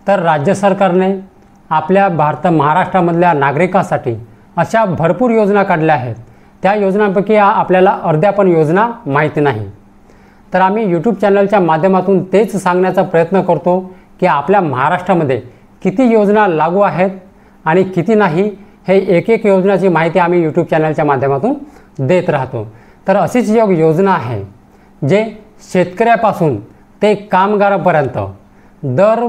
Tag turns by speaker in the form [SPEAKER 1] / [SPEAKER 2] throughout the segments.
[SPEAKER 1] तर राज्य सरकारने आपल्या महाराष्ट्रामधल्या नागरिकांसाठी अशा भरपूर योजना काढल्या आहेत। त्या योजनांपैकी आपल्याला अर्ध्या पण योजना माहिती नाही। तर आम्ही यूट्यूब चॅनलच्या माध्यमातून तेच सांगण्याचा प्रयत्न करतो की आपल्या महाराष्ट्रामध्ये किती योजना लागू आहेत आणि किती नाही, हे एक एक योजनाची माहिती आम्ही यूट्यूब चॅनलच्या माध्यमातून देत राहतो। तर अशीच एक योजना आहे जे शेतकऱ्यापासून ते कामगारापर्यंत दर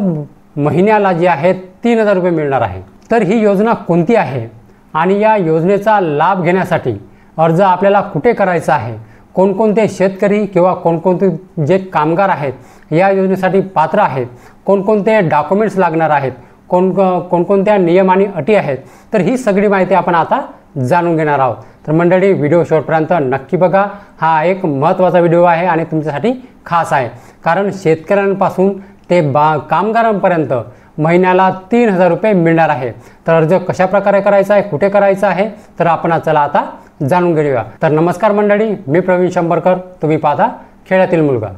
[SPEAKER 1] महिन्याला जे आहे 3000 रुपये मिळणार आहे। तर ही योजना कोणती आहे आणि या योजनेचा लाभ घेण्यासाठी अर्ज आपल्याला कुठे करायचा आहे, कोणकोणते शेतकरी किंवा कोणकोणते जे कामगार आहेत या योजनेसाठी पात्र आहेत, कोणकोणते डॉक्युमेंट्स लागणार आहेत, कोणकोणत्या नियम आणि अटी आहेत, तर ही सगळी माहिती आपण आता जाणून घेणार आहोत। तर मंडळी, व्हिडिओ शेवटपर्यंत नक्की बघा। हा एक महत्त्वाचा व्हिडिओ आहे आणि तुमच्यासाठी खास आहे, कारण शेतकऱ्यांपासून ते कामगारांपर्यंत महिन्याला 3000 रुपये मिळणार आहे। तर अर्ज कशा प्रकारे करायचा आहे, कुठे करायचा आहे, तर आपण चला आता जाणून घेऊया। तर नमस्कार मंडळी, मी प्रवीण शंभरकर, तुम्ही पाहता खेड्यातील मुलगा।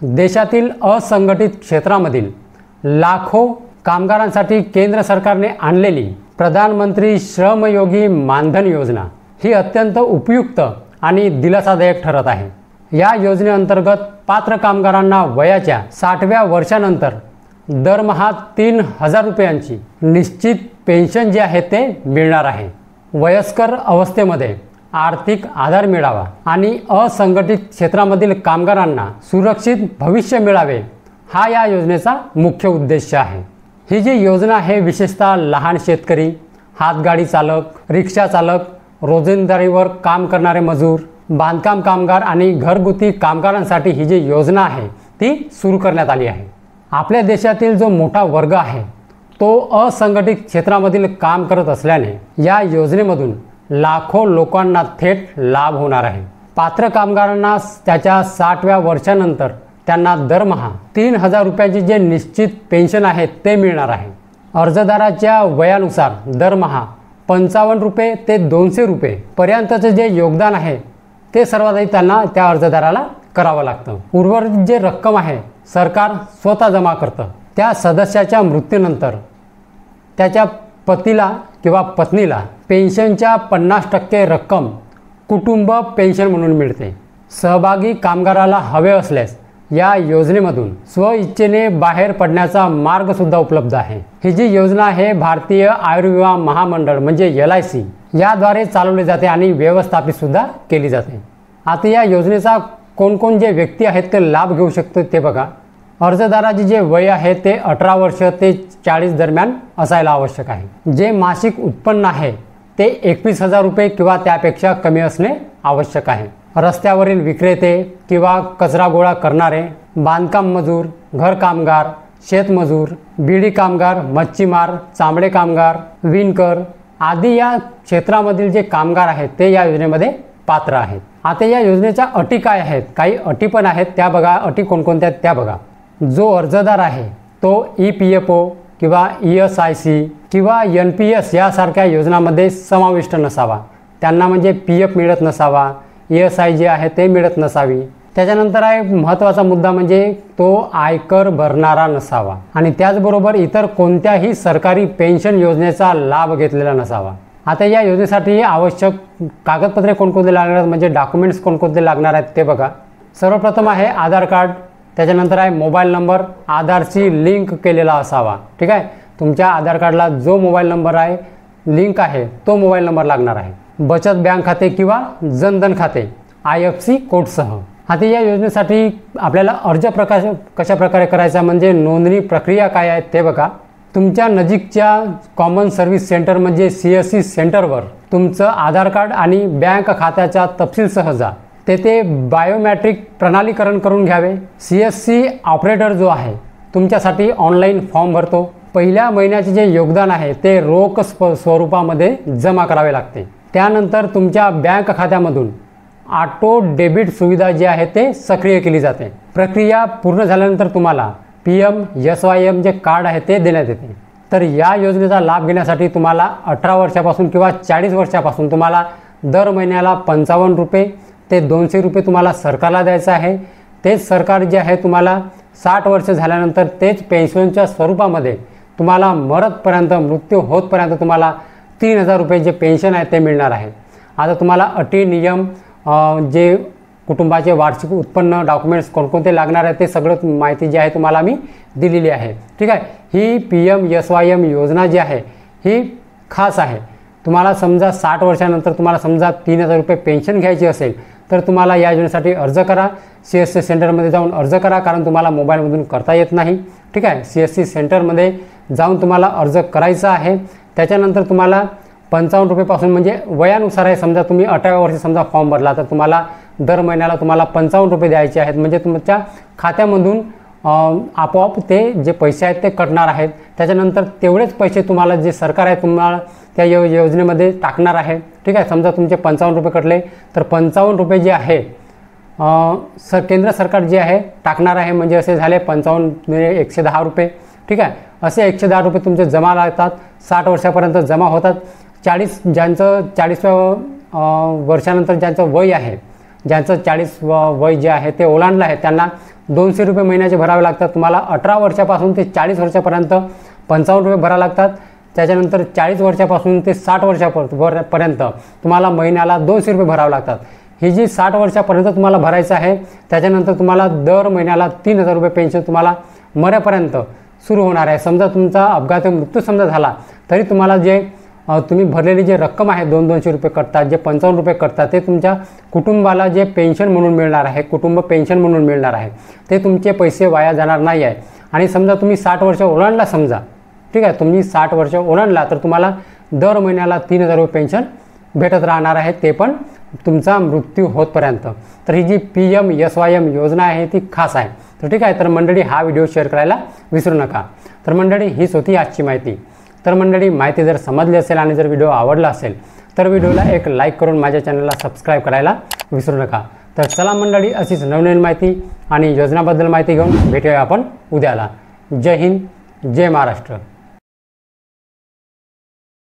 [SPEAKER 1] देशातील असंघटित क्षेत्रामधील लाखो कामगारांसाठी केंद्र सरकारने आणलेली प्रधानमंत्री श्रमयोगी मानधन योजना ही अत्यंत उपयुक्त आणि दिलासादायक ठरत आहे। या योजनेअंतर्गत पात्र कामगारांना वयाच्या 60व्या वर्षानंतर दरमहा 3000 रुपयांची निश्चित पेन्शन जे आहे ते मिळणार आहे। वयस्कर अवस्थेमध्ये आर्थिक आधार मिळावा आणि असंघटित क्षेत्रामधील कामगारांना सुरक्षित भविष्य मिळावे, हा या योजनेचा मुख्य उद्देश आहे। ही जी योजना आहे विशेषतः लहान शेतकरी, हातगाडी चालक, रिक्षा चालक, रोजंदारीवर काम करणारे मजूर, बांधकाम कामगार आणि घरगुती कामगारांसाठी ही जी योजना आहे ती सुरू करण्यात आली आहे। आपल्या देशातील जो मोठा वर्ग आहे तो असंघटित क्षेत्रामधील काम करत असल्याने या योजनेमधून लाखो लोकांना थेट लाभ होणार आहे। पात्र कामगारांना त्याच्या 60व्या वर्षानंतर त्यांना दरमहा 3000 रुपयांची जे निश्चित पेन्शन आहे ते मिळणार आहे। अर्जदाराच्या वयानुसार दरमहा 55 रुपये ते 200 रुपये पर्यंतचे जे योगदान आहे ते सर्वात आधी त्यांना त्या अर्जदाराला करावं लागतं। उर्वरित जे रक्कम आहे सरकार स्वतः जमा करतं। त्या सदस्याच्या मृत्यूनंतर त्याच्या पतीला किंवा पत्नीला पेन्शनच्या 50% रक्कम कुटुंब पेन्शन म्हणून मिळते। सहभागी कामगाराला हवे असल्यास या योजनेमधून स्वइच्छेने बाहेर पडण्याचा मार्ग सुद्धा उपलब्ध आहे। ही जी योजना आहे भारतीय आयुर्विमा महामंडळ म्हणजे LIC याद्वारे चालवली जाते आणि व्यवस्थापित सुद्धा केली जाते। आता या योजनेचा कोण जे व्यक्ती आहेत ते लाभ घेऊ शकतो ते बघा। अर्जदाराचे जे वय आहे ते 18 वर्ष ते 40 दरम्यान असायला आवश्यक आहे। जे मासिक उत्पन्न आहे ते 21,000 रुपये किंवा त्यापेक्षा कमी असणे आवश्यक आहे। रस्त्यावरील विक्रेते किंवा कचरा गोळा करणारे, बांधकाम मजूर, घर कामगार, शेतमजूर, बिडी कामगार, मच्छीमार, चामडे कामगार, विणकर आदी या क्षेत्रामधील जे कामगार आहेत ते या योजनेमध्ये पात्र आहेत। आता या योजनेच्या अटी काय आहेत, काही अटी पण आहेत त्या बघा। अटी कोणकोणत्या त्या बघा। जो अर्जदार आहे तो EPFO किंवा ESIC किंवा NPS यासारख्या योजनांमध्ये समाविष्ट नसावा। त्यांना म्हणजे PF मिळत नसावा, ESI जे आहे ते मिळत नसावी। त्याच्यानंतर आहे महत्त्वाचा मुद्दा म्हणजे तो आयकर भरणारा नसावा आणि त्याचबरोबर इतर कोणत्याही सरकारी पेन्शन योजनेचा लाभ घेतलेला नसावा। आता या योजनेसाठी आवश्यक कागदपत्रे कोणकोणते लागणार आहेत म्हणजे डॉक्युमेंट्स कोणकोणते लागणार आहेत ते बघा। सर्वप्रथम आहे आधार कार्ड, त्याच्यानंतर आहे मोबाईल नंबर आधारशी लिंक केलेला असावा। ठीक आहे, तुमच्या आधार कार्डला जो मोबाईल नंबर आहे लिंक आहे तो मोबाईल नंबर लागणार आहे। बचत बँक खाते किंवा जनधन खाते IFSC कोडसह। आता या योजनेसाठी आपल्याला अर्ज कशा प्रकारे करायचा म्हणजे नोंदणी प्रक्रिया काय आहे ते बघा। तुमच्या नजीकच्या कॉमन सर्व्हिस सेंटर म्हणजे CSC सेंटरवर तुमचं आधार कार्ड आणि बँक खात्याच्या तपशीलसह जा। तेथे बायोमॅट्रिक प्रणालीकरण करून घ्यावे। CSC ऑपरेटर जो आहे तुमच्यासाठी ऑनलाईन फॉर्म भरतो। पहिल्या महिन्याचे जे योगदान आहे ते रोख स्वरूपामध्ये जमा करावे लागते। त्यानंतर तुमच्या बँक खात्यामधून ऑटो डेबिट सुविधा जी आहे ते सक्रिय केली जाते। प्रक्रिया पूर्ण झाल्यानंतर तुम्हाला PM-SYM जे कार्ड आहे ते देण्यात येते। तर या योजनेचा लाभ घेण्यासाठी तुम्हाला 18 वर्षापासून किंवा 40 वर्षापासून तुम्हाला दर महिन्याला 55 रुपये ते 200 रुपये तुम्हाला सरकारला द्यायचं आहे। तेच सरकार जे आहे तुम्हाला 60 वर्ष झाल्यानंतर तेच पेन्शनच्या स्वरूपामध्ये तुम्हाला मरतपर्यंत, मृत्यू होतपर्यंत तुम्हाला 3000 रुपये जे पेन्शन आहे ते मिळणार आहे. आता तुम्हाला अटी, नियम, जे कुटुंबाचे वार्षिक उत्पन्न, डॉक्युमेंट्स कोणकोणते लागणार आहे ते सगळं माहिती जी आहे तुम्हाला मी दिलेली आहे. ठीक आहे. ही PM-SYM योजना जी आहे ही खास आहे. तुम्हाला समजा 60 वर्षानंतर तुम्हाला समजा 3000 रुपये पेन्शन घ्यायची असेल तर तुम्हाला या योजनेसाठी अर्ज करा. CSC सेंटरमध्ये जाऊन अर्ज करा, कारण तुम्हाला मोबाईलमधून करता येत नाही. ठीक आहे. CSC सेंटरमध्ये जाऊन तुम्हाला अर्ज करायचा आहे. त्याच्यानंतर तुम्हाला 55 रुपयेपासून, म्हणजे वयानुसार आहे. समजा तुम्ही 18व्या वर्षी समजा फॉर्म भरला तर तुम्हाला दर महिन्याला तुम्हाला 55 रुपये द्यायचे आहेत. म्हणजे तुमच्या खात्यामधून आपोआप ते जे पैसे आहेत ते कटणार आहेत. त्याच्यानंतर तेवढेच पैसे तुम्हाला जे सरकार आहे तुम्हाला त्या योजनेमध्ये टाकणार आहे. ठीक आहे. समजा तुमचे 55 रुपये कटले तर 55 रुपये जे आहे केंद्र सरकार जे आहे टाकणार आहे. म्हणजे असे झाले 55 110 रुपये. ठीक आहे. असे 110 रुपये तुमचे जमा लागतात. 60 वर्षापर्यंत जमा होतात. ज्यांचं 40व्या वर्षानंतर ज्यांचं वय आहे, ज्यांचं 40 वय जे आहे ते ओलांडलं आहे, त्यांना 200 रुपये महिन्याचे भरावे लागतात. तुम्हाला 18 वर्षापासून ते 40 वर्षापर्यंत 55 रुपये भरावे लागतात. त्याच्यानंतर 40 वर्षापासून ते 60 वर्षापर्यंत तुम्हाला महिन्याला 200 रुपये भरावे लागतात. ही जी 60 वर्षापर्यंत तुम्हाला भरायचं आहे, त्याच्यानंतर तुम्हाला दर महिन्याला 3000 रुपये पेन्शन तुम्हाला मरेपर्यंत सुरू होणार आहे. समजा तुमचा अपघाती मृत्यू समजा झाला तरी तुम्हाला जे तुम्ही भरलेली जे रक्कम आहे 200 रुपये कटतात, जे 55 रुपये कटतात ते तुमच्या कुटुंबाला जे पेन्शन म्हणून मिळणार आहे, कुटुंब पेन्शन म्हणून मिळणार आहे. ते तुमचे पैसे वाया जाणार नाही आहे. आणि समजा तुम्ही 60 वर्ष ओलांडला समजा, ठीक आहे, तुम्ही 60 वर्ष ओलांडला तर तुम्हाला दर महिन्याला 3000 रुपये पेन्शन भेटत राहणार आहे, ते पण तुमचा मृत्यू होतपर्यंत. तर ही जी PM-SYM योजना आहे ती खास आहे. तर ठीक आहे. तर मंडळी, हा व्हिडिओ शेअर करायला विसरू नका. तर मंडळी, हीच होती आजची माहिती. तर मंडळी, माहिती जर समजली असेल आणि जर व्हिडिओ आवडला असेल तर व्हिडिओला एक लाईक करून माझ्या चॅनलला सबस्क्राईब करायला विसरू नका. तर चला मंडळी, अशीच नवनवीन माहिती आणि योजनाबद्दल माहिती घेऊन भेटूया आपण उद्याला. जय हिंद, जय महाराष्ट्र.